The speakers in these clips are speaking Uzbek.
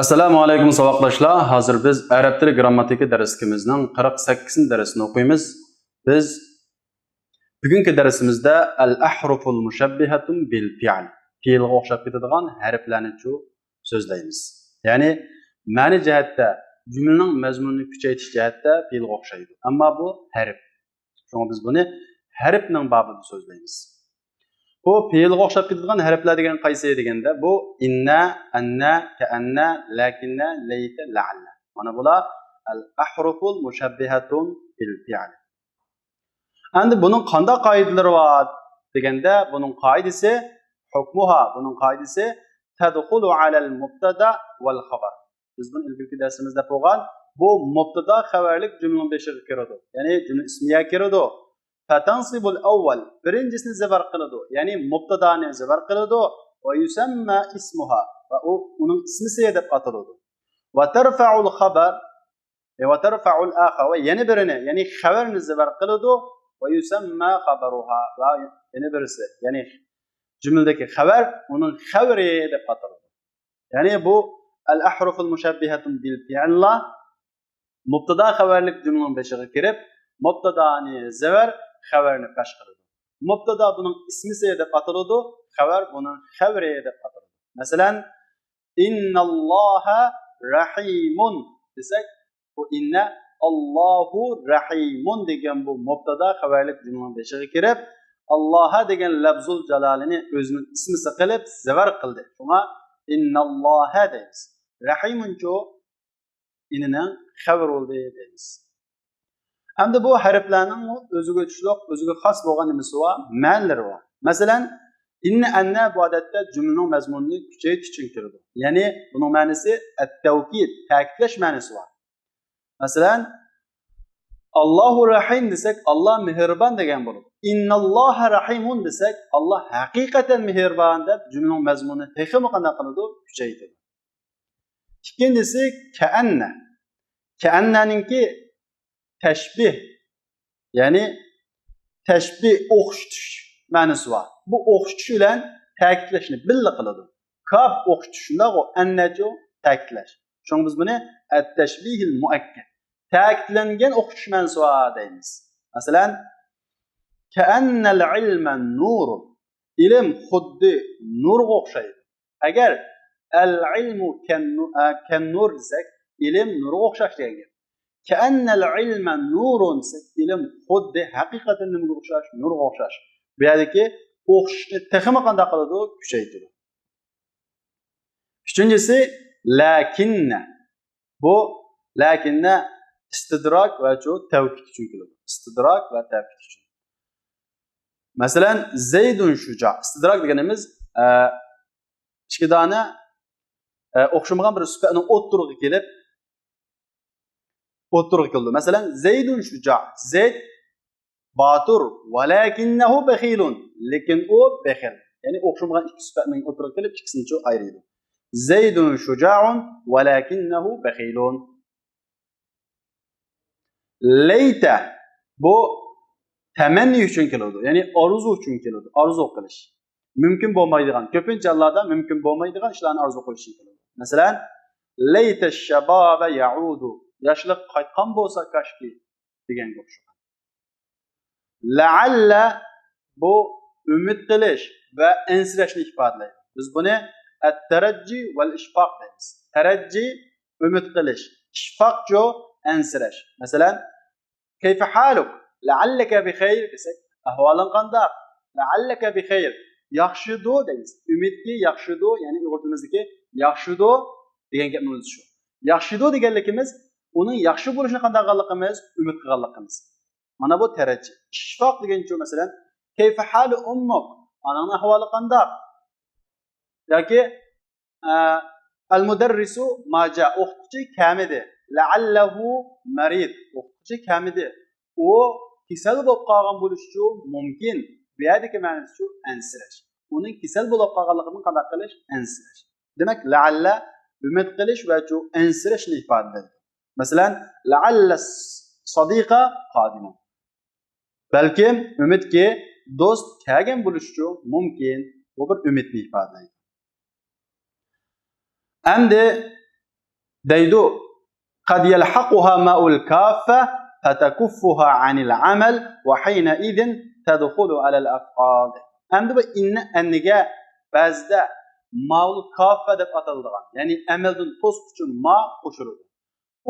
Assalomu alaykum saboqdoshlar. Hozir biz arab tili grammatika darsimizning 48-darsini o'qiymiz. Biz bugungi darsimizda al-ahruful mushabbihatun bil fi'l, fe'lga o'xshab ketadigan harflarni so'zlaymiz. Ya'ni ma'ni jihatda jumlaning mazmunini kuchaytirish jihatda fe'lga o'xshaydi. Ammo bu harf. Shunga biz buni harfning babida so'zlaymiz. Bu fe'lga o'xshab ketadigan harflar degan qaysi deganda bu inna, anna, ka'anna, lakinna, layta, la'alla. Mana bular al-ahruful mushabbihatun bil fi'l. Endi buning qanday qoidalari bor deganda buning qoidasi hukmuha, buning qoidasi tadkhulu alal mubtada val xabar. Biz buni ilgirki darsimizda bo'lgan bu mubtada xabarlik jumlaning beshiga kiradi. Ya'ni jumla ismiga kiradi. Fatansibul awwal birincisini zabar qiladi. Ya'ni mubtadani zabar qiladi va yusamma ismuha va uning ismisi deb ataladi. Va tarfa'ul xabar va tarfa'ul akhar va yana birini, ya'ni xabarni zabar qiladi va yusamma xabaruha va yana birisi, ya'ni jumladagi xabar uning xabari deb ataladi. Ya'ni bu al-ahruful mushabbihatun bil fi'l mubtada xabarlik jumlaning beshiga kirib mubtadani zabar xabarni pesh qiladi. Mubtada buning ismisi deb ataladi, xabar buning xabari deb ataladi. Masalan, innalloha rahimun desak, bu inna Allohu rahimun degan bu mubtada xabarlik jumlaning beshiga kirib, Alloha degan lafzul jalolini o'zining ismisi qilib zabar qildi. Shunga innalloha deymiz. Rahimunchu inining xabar bo'ldi deymiz. Endi bu harflarning o'ziga tushliq, o'ziga xos bo'lgan nimasi bor, ma'nolari bor. Masalan, inna anna bu odatda jumlaning mazmunini kuchaytirish uchun kiradi. Ya'ni buning ma'nosi at-tawkid, ta'kidlash ma'nosi bor. Masalan, Allohu rahim desak, Alloh mehribon degan bo'ladi. Innalloha rahimun desak, Alloh haqiqatan mehribon deb jumlaning mazmunini texmi qanday qiladi? Kuchaytiradi. Ikkinchisi ka'anna. Ka'annaninki tashbih, ya'ni tashbih o'xshatish ma'nosi bor. Bu o'xshatish bilan ta'kidlashni birga qiladi. Kaf o'xshatish shunday, annachu ta'kidlash. Shunga biz buni at-tashbihil muakkad, ta'kidlangan o'xshatish ma'nosi bor deymiz. Masalan, ka'annal ilma nurun. Ilm xuddi nurga o'xshaydi. Agar al-ilmu kan-nur desak, ilm nurga o'xshash degan gap. Ka'annal ilma nurun desak, ilm xuddi haqiqatan nimga o'xshash, nurga o'xshash. Bu yerdagi o'xshashni texmi qanday qiladi? Kuchaytiradi. Uchinchisi lakinna. Bu lakinna istidrok va tavkid uchun keladi. Istidrok va tavkid uchun. Masalan, Zaydun shuja. Istidrok deganimiz ikki dona o'xshamagan bir sifatning o'ttiriga kelib o'ttirib keldi. Masalan, Zaydun shuja. Zayd batur valakinnahu bakhilun. Lekin u bakhil. Ya'ni o'xshamagan ikki sifatning o'ttirib kelib ikkisini ayiradi. Zaydun shuja'un valakinnahu bakhilun. Layta bu tamanni uchun keladi. Ya'ni orzu uchun keladi. Orzu qilish. Mumkin bo'lmaydigan, ko'pincha hollarda mumkin bo'lmaydigan ishlarni orzu qilish uchun keladi. Masalan, layta shababa ya'udu. Yoshlik qaytgan bo'lsa kashki deganga o'xshaydi. La'alla bu umid qilish va ensirashni ifodalaydi. Biz buni at-tarajji val ishfaq deymiz. Tarajji umid qilish, ishfaqcho ensirash. Masalan, kayfa haluk? La'allaka bi khayr desak, ahvoling qanday? La'allaka bi khayr. Yaxshido deymiz. Umidki yaxshido, ya'ni uyg'ur tilimizdagi yaxshido degan gapimiz shu. Yaxshido deganligimiz uning yaxshi bo'lishini qanday qilganligimiz, umid qilganligimiz. Mana bu tarajji. Ishfoq degancha masalan, kayfa halu ummuk? Onaning ahvoli qanday? Yoki al-mudarrisu maja, o'qituvchi kamidi. La'allahu marid, o'qituvchi kamidi. U kasal bo'lib qolgan bo'lishi uchun mumkin. Bu yerdagi ma'nosi shu ansirash. Uning kasal bo'lib qolganligini qanday qilish? Ansirash. Demak, la'alla umid qilish va shu ansirashni ifodalaydi. Masalan, la'alla sadiqa qadimun. Balkim umidki do'st kelgan bo'lishi uchun mumkin. Bu bir umidni ifodalaydi. Endi deydi قد يلحقها ماء الكافة فتكفها عن العمل وحينئذ تدخل على الأفعال. Endi bu inna anniga ba'zida maul kaffa deb ataladigan, ya'ni amaldan to'squchi ma qo'shiladi.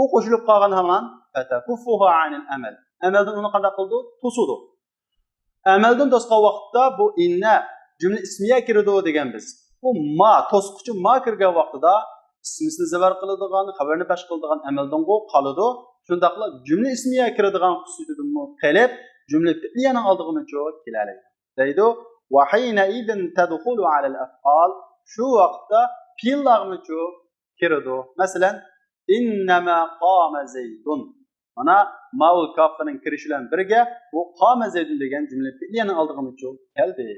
U qo'shilib qolgan hamon fatakuffuha anil amal. Amaldan uni qanday qildi? To'sudi. Amaldan to'sgan vaqtda bu inna jumla ismiga kiradi degan biz. Bu ma to'squchi ma kirgan vaqtida ismisini zavar qiladigan, xabarni bash qiladigan amaldan qoladi. Shundaqla jumla ismiga kiradigan xususiyatdan qilib jumla fi'liyaning oldiga keladi. Deydi va hayna idin tadkhulu ala al-af'al. Shu vaqtda fi'llarni kiradi. Masalan, innama qama zaydun. Mana maul kaffaning kirishi bilan birga bu qama zaydun degan jumla fi'liyaning oldiga keldi.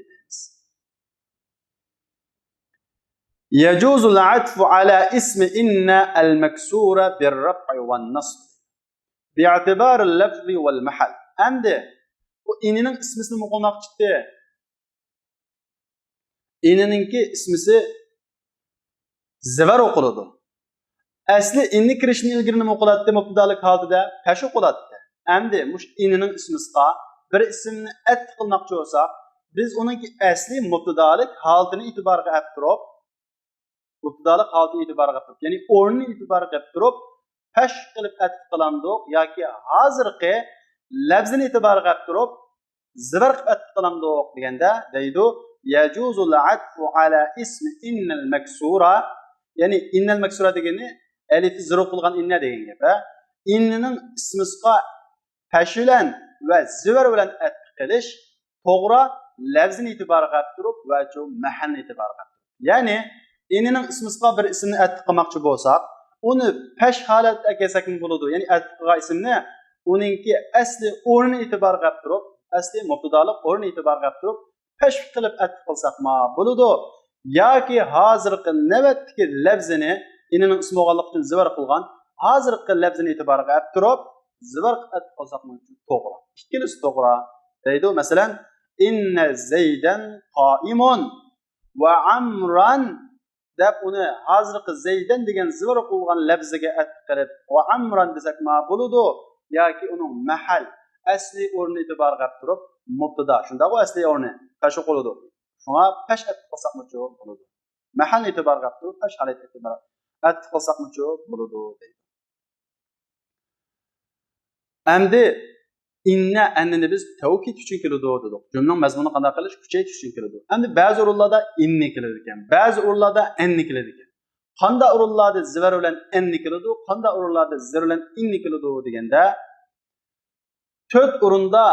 يجوز العطف على اسم إن المكسورة بالرفع والنصب باعتبار اللفظ والمحل. Endi bu inning ismisini muqomaq chiqdi. Inninki ismisi zavar o'qiladi. Asli inni kirishni ilgari nima o'qilatdi mubtadalik holatida? Tash o'qilatdi. Endi mush inning ismisiga bir ismni at qilmoqchi bo'lsak, biz uningki asli mubtadalik holatini e'tiborga olib turib, mubtadalik holatini e'tiborga olib turib, ya'ni o'rnini e'tiborga olib turib, tash qilib at qilamdik yoki hozirgi lafzini e'tiborga olib turib, zavar qilib at qilamdik deganda deydi يجوز العطف على اسم إن المكسورة. Yani innal maksura degani elifi zero qilgan inna degan gap. Inning ismisiga tashilan va zivar bilan atf qilish to'g'ri lafzini e'tiborga olib turib va shu mahalni e'tiborga olib turib. Ya'ni inning ismisiga bir ismni atf qilmoqchi bo'lsak, uni pash holatda kelsak bo'ladi. Ya'ni atf qilgan ismni uningki asli o'rnini e'tiborga olib turib, asli mubtadalik o'rnini e'tiborga olib turib pash qilib atf qilsak bo'ladi. Yoki hozirgi navbatdagi lafzini inning ismi bo'lganlik uchun zivar qilgan hozirgi lafzini e'tiborga olib turib zivar qilib qilsak to'g'ri. Ikkinchisi to'g'ri. Deydi masalan inna zaydan qoimun va amran deb uni hozirgi zaydan degan zivar qilgan lafziga atf qilib va amran desak bo'ladi. Yoki uning mahal asli o'rni e'tiborga olib turib mubtada shunda bu asli o'rni tash qo'ladi. Shuna pash atf qilsaqmi bo'ladi. Mahal e'tiborga olib turib pash holat e'tiborga atf qilsaqmi bo'ladi deydi. Endi inna annini biz tavkid uchun keladi dedik. Jumlaning mazmunini qanday qilish kuchaytirish uchun keladi. Endi ba'zi o'rinlarda inni keladi ekan, ba'zi o'rinlarda anni keladi ekan. Qanday o'rinlarda zivar bilan anni keladi, qanday o'rinlarda zivar bilan inni keladi deganda 4 o'rinda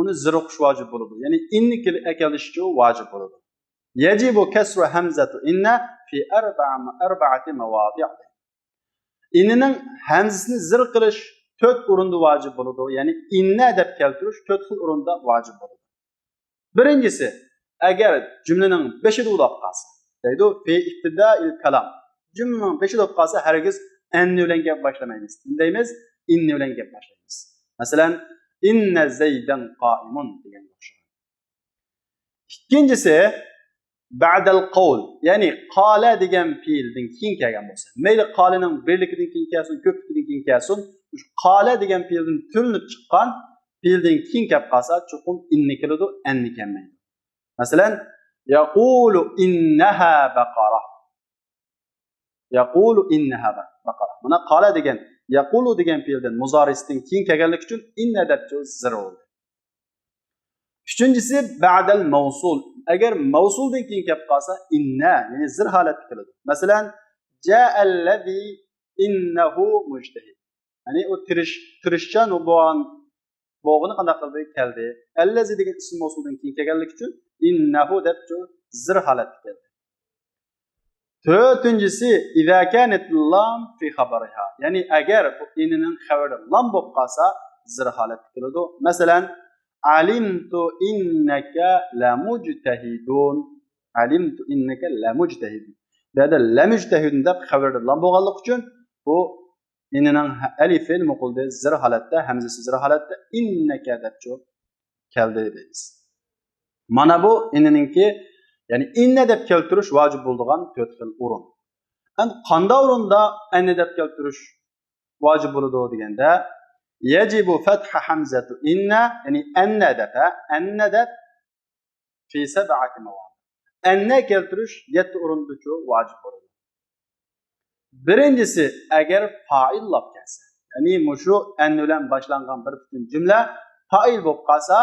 uni zir o'qish vojib bo'ladi. Ya'ni inni kelishchi vojib bo'ladi. Yajibu kasru hamzatu inna fi arba'ati mawadi'. Inning hamzasini zir qilish 4 o'rinda vojib bo'ladi. Ya'ni inna deb keltirish 4 xil o'rinda vojib bo'ladi. Birinchisi, agar jumlaning 5'i bo'lib qolsa, deydi fi ibtida'il kalam. Jumlaning 5'i bo'lib qolsa, hargiz anni bilan gap boshlamaymiz. Deymiz, inni bilan gap boshlaymiz. Masalan, inna zaydan qoimun degan o'xshaydi. Ikkinchisi ba'dal qawl, ya'ni qala degan fe'ldan keyin kelgan bo'lsa, mayli qalaning birligidan keyin kelsin, ko'pligidan keyin kelsin, qala degan fe'ldan turinib chiqqan fe'ldan keyin kelib qolsa, chuqum inni keladi, anni kelmaydi. Masalan, yaqulu innaha baqara. Yaqulu innaha baqara. Buna qala degan yaqulu degan fe'ldan muzorisidan keyin kelganligi uchun inna deb zir bo'ldi. Üçüncüsü ba'dal mavsul. Agar mavsuldan keyin kelib qolsa inna, ya'ni zir holatda keladi. Masalan, ja'allazi innahu mujtahid. Ya'ni o tirishchan bo'g'ini qanday qildi keldi. Allazi degan ism mavsuldan keyin kelganligi uchun innahu deb zir holatda keldi. Dördüncüsü iza kanat lam fi xabariha. Ya'ni agar bu inning xabari lam bo'lib qolsa zir holatda keladi. Masalan, alimtu innaka lamujtahidun. Alimtu innaka lamujtahidun. Burada lamujtahidun deb xabarda lam bo'lganligi uchun bu inning alifi muqulda zir holatda, hamzasi zir holatda innaka deb keldi deymiz. Mana bu inningki, ya'ni inna deb keltirish vojib bo'lgan 4 xil o'rin. Qanda o'rinda anna deb keltirish vojib bo'ladi deganda yajibu fatha hamzatu inna ya'ni anna deb fi sab'ati mawadi. Anna keltirish 7 o'rinda vojib bo'ladi. Birinchisi agar fa'il lab kelsa, ya'ni mushu anna bilan boshlangan bir butun jumla fa'il bo'lib qolsa,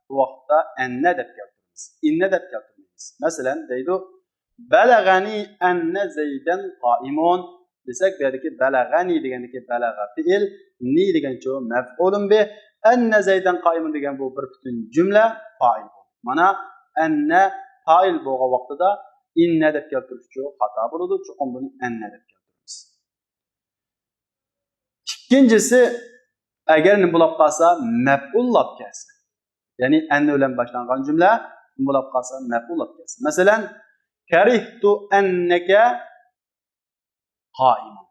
bu vaqtda anna deb keltiramiz. Inna deb keltiramiz. Masalan, deydi balagani anna zaydan qa'imun desak, bu yerdagi balagani degandagi balag'a fi'il, ni degancha maf'ulun bi, anna zaydan qa'imun degan bu bir butun jumla fa'il. Mana anna fa'il bo'lgan vaqtida inna deb keltirish xato bo'ladi, chuqur buni anna deb keltiramiz. İkincisi agar nima bo'lib qolsa maf'ul lab kelsa, ya'ni anna bilan boshlangan jumla nima bo'lib qolsa maf'ul lab kelsa. Masalan, karihtu annaka qa'imun.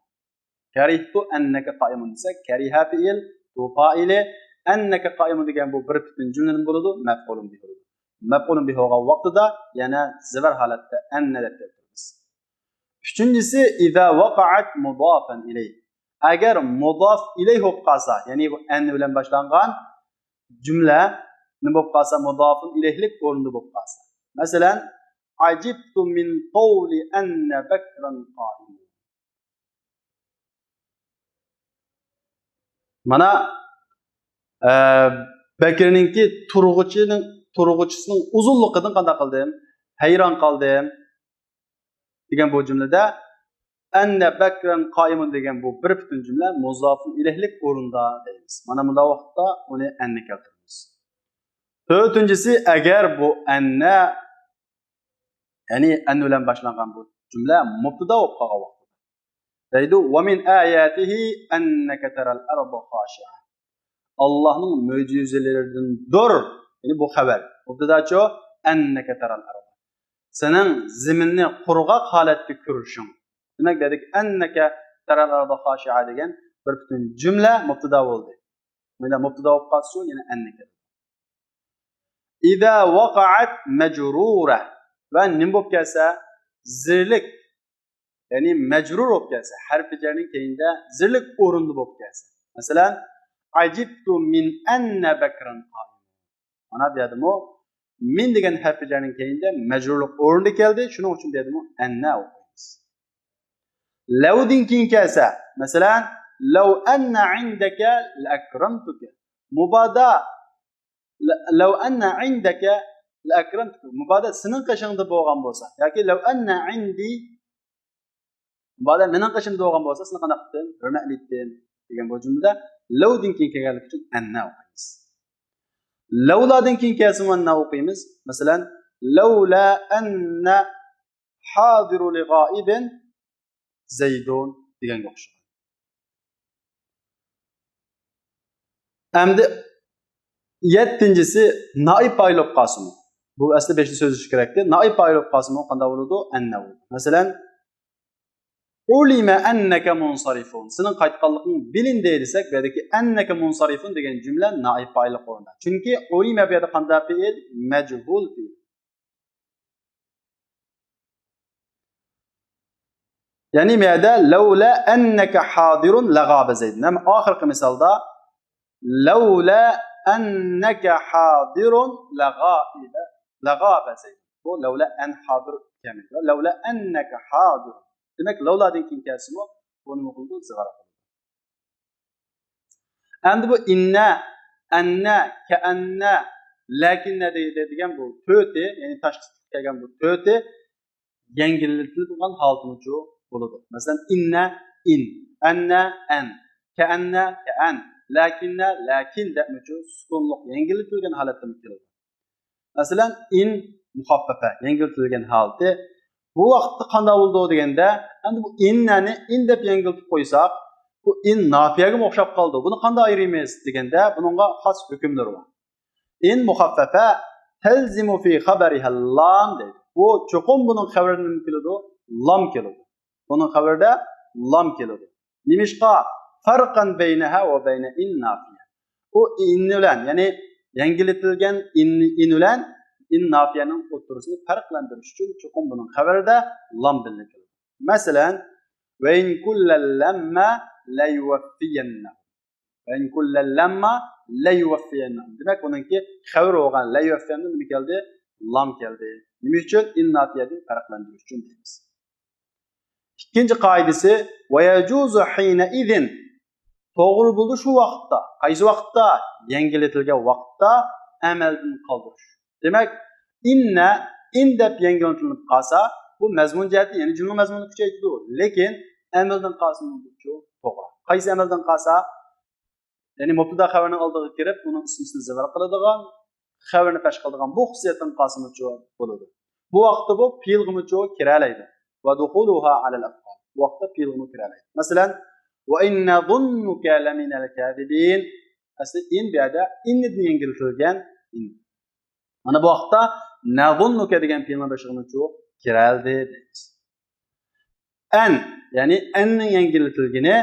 Karihtu annaka qa'imun desa, kariha fi'il, tu fa'ili, annaka qa'imun degan bu bir butun jumla nima bo'ladi? Maf'ulun bihi bo'ladi. Maf'ulun bihi bo'lgan vaqtida yana zibar holatda anna deb keltiramiz. Uchinchisi iza waqa'at mudafan ilayh. Agar mudaf ilayh bo'lib qolsa, ya'ni bu anna bilan boshlangan jumla nima bo'lib qolsa, mudafun ilayhlik o'rnida bo'lib qolsa. Masalan, ajibtu min qawli anna bakran qa'im. Mana Bakirninki turg'uchisining uzunligidan qanday qildim? Hayron qoldim degan bu jumlada anna bakran qa'imun degan bu bir butun jumla muzofun ilayhlik o'rinda deymiz. Mana bunda vaqtda uni anna keltiramiz. To'rtinchisi agar bu anna ya'ni anna bilan boshlangan bu jumla mubtada bo'lib qolgan vaqtda deydi va min ayatihi annaka taral arda khashi'a. Allohning mo'jizalaridan dur, ya'ni bu xabar. Mubtadacho annaka taral arda. Sening zaminni qurg'oq holatda ko'rishing. Demak dedik annaka taral arda khashi'a degan bir butun jumla mubtada bo'ldi. Mana mubtada bo'lib qolsa, yana annaka. İza waqa'at majrura va nim bo'lib kelsa zirlik, ya'ni majrur bo'lib kelsa, harfi jarning keyinda zirlik o'rinda bo'lib kelsa. Masalan, ajibtu min anna bakran qa'im. Mana bu yerdami min degan harfi jarning keyinda majrurlik o'rinda keldi. Shuning uchun bu yerdami anna o'qiymiz. Lavdin keyin kelsa, masalan, law anna indaka la akramtuka. Mubada law anna indaka la akramtuka. Mubada sening qishingda bo'lgan bo'lsa yoki law anna indi mubada mening qishimda bo'lgan bo'lsa, seni qanday qildim? Hurmatli etdim degan bu jumlada lawdin keyin kelganligi uchun anna o'qiymiz. Lawladan keyin kelsa anna o'qiymiz. Masalan, lawla anna hadiru li ghaibin zaydun deganga o'xshaydi. Endi yettinchisi naib fa'il bo'lib qolsin. Bu asli 5-chi so'z kerakdi. Naib fa'il bo'lib qolsin qanday bo'ladi? Anna bo'ladi. Masalan, ulima annaka munsarifun. Sening qaytganliging bilindi desak, bu yerdagi annaka munsarifun degan jumla naib fa'il o'rnida. Chunki ulima bu yerda qanday fi'il? Majhul fi'il. Ya'ni bu yerda laula annaka hadirun lag'aba zayd. Nam oxirgi misolda laula annaka hadirun lag'aba zayd. Bu laula an hadir kamil. Laula annaka hadir. Demak, lavladan keyin kelsimi, buni muqildi zig'ara qildi. Endi bu inna, anna, ka'anna, lakinna deydigan bu to'ti, ya'ni tashqi kelgan bu to'ti yengillitilgan holatimiz bo'ladi. Masalan, inna, in, anna, an, ka'anna, ka'an, lakinna, lakin demoqchi sukunliq yengillitilgan holatda keladi. Masalan, in muxaffafa, yengillitilgan holati. Bu vaqtda qanday bo'ldi deganda, endi bu innani in deb yengiltib qo'ysak, bu in nafiyaga o'xshab qoldi. Buni qanday ayiramiz deganda, buningga xos hukmlar bor. In muxaffafa talzimu fi xabariha lam deydi. Bu cho'qim buning xabarini keladi, lam keladi. Buning xabarida lam keladi. Nimishqa farqan baynaha va bayna in nafiya. Bu in bilan, ya'ni yengiltilgan in bilan in nafiyaning o'rtasini farqlantirish uchun cho'qim buning xabarida lam bilan keladi. Masalan, Ve in kullel lemme leyuvaffiyennehum. Ve in kullel lemme leyuvaffiyennehum. Demek onunki xabar olgan leyuvaffiyennehum nima keldi? Lam keldi. Nima uchun? İnnatiyeden farqlantirish uchun deymiz. İkinci qaidesi ve yecuzu hine izin. To'g'ri bo'ldi shu vaqtda. Qaysi vaqtda? Yangilatilgan vaqtda amaldan qoldirish. Demak, in deb yangilatilib qolsa, bu mazmun jihati, ya'ni jumla mazmunini kuchaytirdi. Lekin amaldan qolsa bu to'g'ri. Qaysi amaldan qolsa? Ya'ni mubtada xabarning oldiga kirib, uning ismisini zavar qiladigan, xabarni pesh qiladigan bu xususiyatdan qolsa bo'ladi. Bu vaqtda bu fe'lga kiralaydi. Va dukhuluha alal af'al. Bu vaqtda fe'lga kiralaydi. Masalan, ve inne zunnuke leminel kâzibîn. Aslında in bir yerde inni yengiltilgen in. Ana bu vaqtda ne zunnuke degen fiilin başlığını çok kiraldi deymiz. En yani ennin yengiltilgini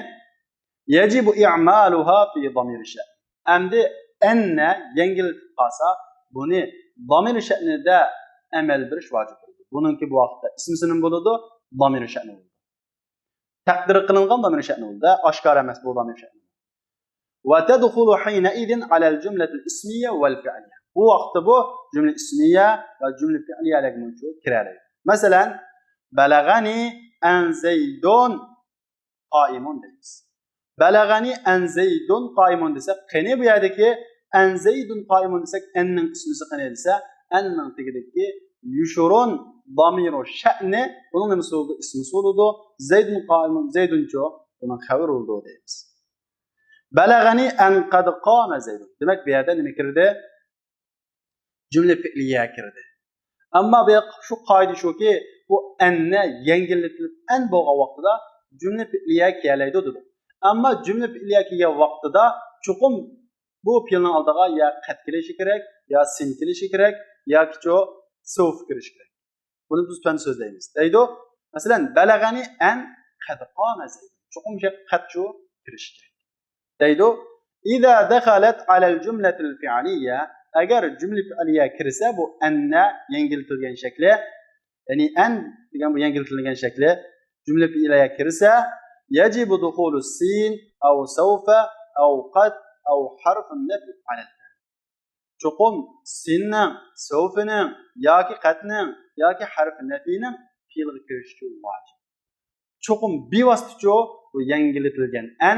yecibu i'maluha fi damir şe'n. Endi enne yengiltilib qalsa bunu damir şe'nida amel birish vacib bo'ladi. Buningki bu vaqtda ismisining bo'ladi, damir şe'ni bo'ladi. Takdir qilingan damir şe'ni bo'ldi, oshkor emas bu damir şe'ni. Ve tedkhulu hina idin alal cümletil ismiye vel fi'liye. Bu vaqtda bu cümle ismiye ve cümle fi'liye'larga mavzu kiralaydi. Masalan, balagani an zaydun qaimun deymiz. Balagani an zaydun qaimun desek, qani bu yerdagi an zaydun qaimun desek, enning ismisi qani desa, enning tegidagi yushurun damiru şe'ni bunun nimasi oldu? İsmisi oldu. Zeydun qaimun, zeyduncho bunun xabar oldu deymiz. Balagani an qad qama zeydun. Demek bir yerde nima kirdi? Cümle fi'liye kirdi. Ama şu qoida shuki, bu anni yangilatilib an bo'lgan vaqtida cümle fi'liye kelaydi dedi. Ama cümle fi'liye kelgan vaqtida chuqum bu fe'lning oldiga ya qad kelishi kerak, ya sin kelishi kerak, yoki sawf kirishi kerak. Bunu biz tane sözleyimiz. Deydi o. Mesela balagani en qad qama zeydun. Chuqum şey qad şu kirishi kerak. Deydi o. İza dakhalat alal cümletil fi'liye, eğer cümle fi'liye kirse bu enne yengiltilgan şekli, yani en degan bu yengiltilgan şekli cümle fi'liye kirse yacibu dukhulu sin aw sawfa aw qad aw harfun nafi alal. Chuqum sinning, sawfining yoki qadning yoki harf nafiyning fe'lga kirishi vojib. Chuqum bevosita bu yangilatilgan an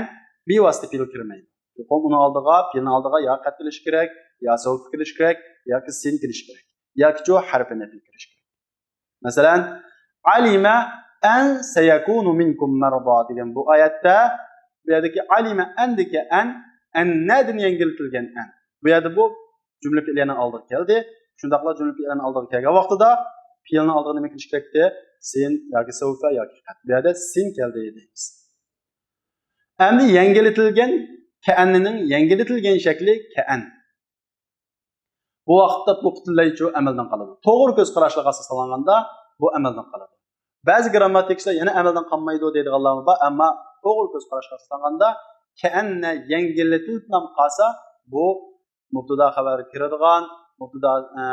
bevosita fe'l kirmaydi. Chuqum uni oldiga, fe'lning oldiga yo qad kirish kerak, yo sawf kirish kerak, yoki sin kirish kerak, yoki harf nafiy kirish kerak. Masalan, alima an sayakunu minkum marda degan bu oyatda bu yerdagi alima andagi an annadin yangilatilgan an. Bu yerda bu cümle fi'liyenin aldığı geldi. Şundaqla cümle fi'liyenin aldığı kelgan vaqtida fe'lning oldiga nima kirish kerakdi? Sin yoki sawfa yoki qad. Bu yerda sin keldi deymiz. Endi yangilatilgan ka'anning yangilatilgan shakli ka'an. Bu vaqtda bu butunlaycha amaldan qoladi. To'g'ri ko'z qarashlarga asoslanganda bu amaldan qoladi. Ba'zi grammatikchilar yana amaldan qolmaydi deydiganlar bor, ammo to'g'ri ko'z qarashga asoslanganda ka'anni yangilatilib qolsa bu mubtada xabar kiradigan,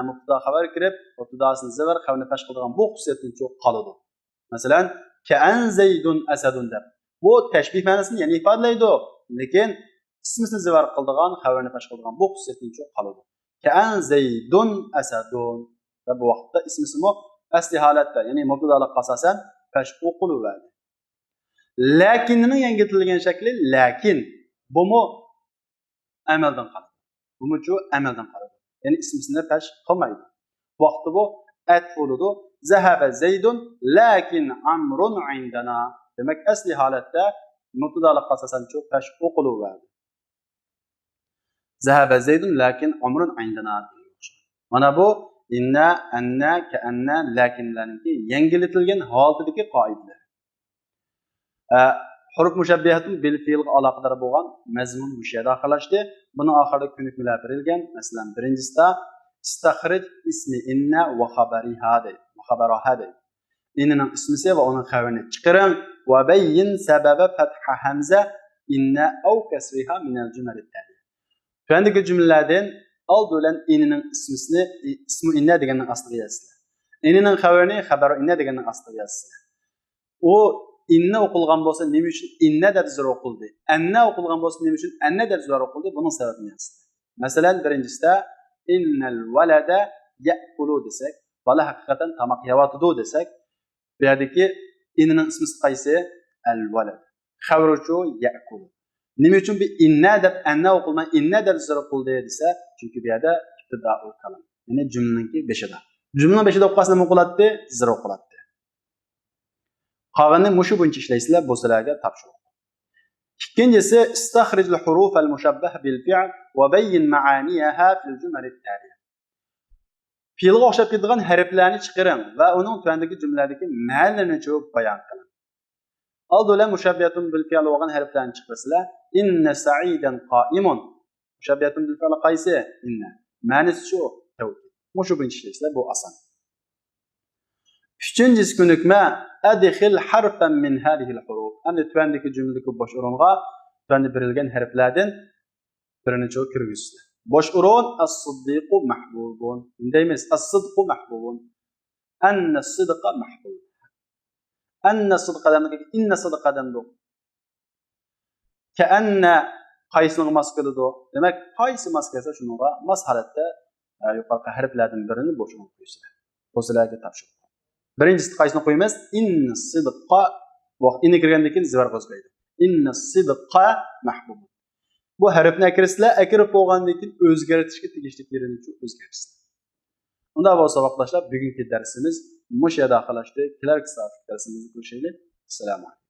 mubtada xabar kirib, mubtadasini zavar xabarni pesh qiladigan bu xususiyatni çok qoladi. Masalan, ka'an zaydun asadun deb. Bu tashbih ma'nosini yana ifodalaydi, lekin ismisini zavar qiladigan, xabarni pesh qiladigan bu xususiyatni çok qoladi. Ka'an zaydun asadun. Ve bu vaqtda ismisimi asli holatda, ya'ni mubtadalar asosan pesh o'qilaveradi. Lakinning yangitilgan shakli lakin. Bumi amaldan qoladi. Bumucu amelden qoladi. Yani ismisini pesh qilmaydi. Vaqti bu atf bo'ladi. Zahaba Zeydun lakin Amrun indana. Demek asli holatda mubtadalar asosan çok pesh o'qilaveradi. Zahaba Zeydun lakin Amrun indana. Mana bu inna, anna, ka'anna, lakinlarniki yangilatilgan holatdagi qoidalar. Huruf mushabbihatun bil fi'l aloqador bo'lgan mazmun musha daxilashdi. Buni oxirida ko'nikmalar berilgan. Masalan, birinchisida istakhrij ismi inna va xabariha deydi. Va xabaraha deydi. Inning ismisi va uning xabarini chiqaring va bayyin sababa fatha hamza inna aw kasriha min al-jumal at-taliya. Buundagi jumlalardan old bilan inning ismisini ismu inna deganning ostiga yozinglar. Inning xabarini xabaru inna deganning ostiga yozinglar. U inne o'qilgan bo'lsa nima uchun inne deb zir o'qildi? Anna o'qilgan bo'lsa nima uchun anna deb zir o'qildi? Buning sababini yozdi. Masalan, birinchisida innal valada ya'kulu desak, bola haqiqatan tamoq yeyotdi desak, bu yerdagi inning ismi qaysi? Al-valad. Xavruchu ya'kulu. Nima uchun bu inna deb anna o'qilmay inna deb zir o'qildi desa, chunki bu yerda ibtidoul kalam. Ya'ni jumlaningki beshida. Jumlaning beshida o'qilsa nima o'qiladi? Zir o'qiladi. Qolganini mushu bo'yicha ishlaysizlar, bu sizlarga topshiriq. İkincisi, istahrijul huruf al-mushabbah bil fi'l va bayyin ma'aniyaha fil jumal at-taliya. Fi'lga o'xshab ketadigan harflarni chiqaring va uning tuandagi jumladagi ma'nolarini cho'p bayon qiling. Oldinlar mushabbihatun bil fi'l bo'lgan harflarni chiqarsizlar. Inna sa'idan qa'imun. Mushabbihatun bil fi'l qaysi? Inna. Ma'nosi shu. Mushu bo'yicha ishlaysizlar, bu oson. Üçüncüsü ko'nikma adkhil harfan min hadhihi al-huruf. Endi tuandagi jumladagi bosh o'ringa tuanda berilgan harflardan birini kirgizinglar. Bosh o'rin as-siddiqu mahbubun. Deymiz as-sidqu mahbubun. Anna-sidqa mahbub. Anna-sidqadan inna sidqadan bu. Ka'anna qaysini maskalido. Demak, qaysi maskalasa shunga mas holatda yuqorqi harflardan birini bosh o'ringa qo'yinglar. Bu sizlarga topshiriq. Birinchisi qaysini qo'yamiz? Inna sidqa vaqt inni kirgandan keyin zivar qo'zg'aydi. Inna sidqa mahbub. Bu harfni akirsizlar, akirib bo'lgandan keyin o'zgartirishga tegishli yerini o'zgartirsizlar. Unda bo'lsa vaqtdoshlar, bugungi darsimiz mush yerda oxirlashdi. Kelarki soat darsimizni ko'rishaylik. Assalomu alaykum.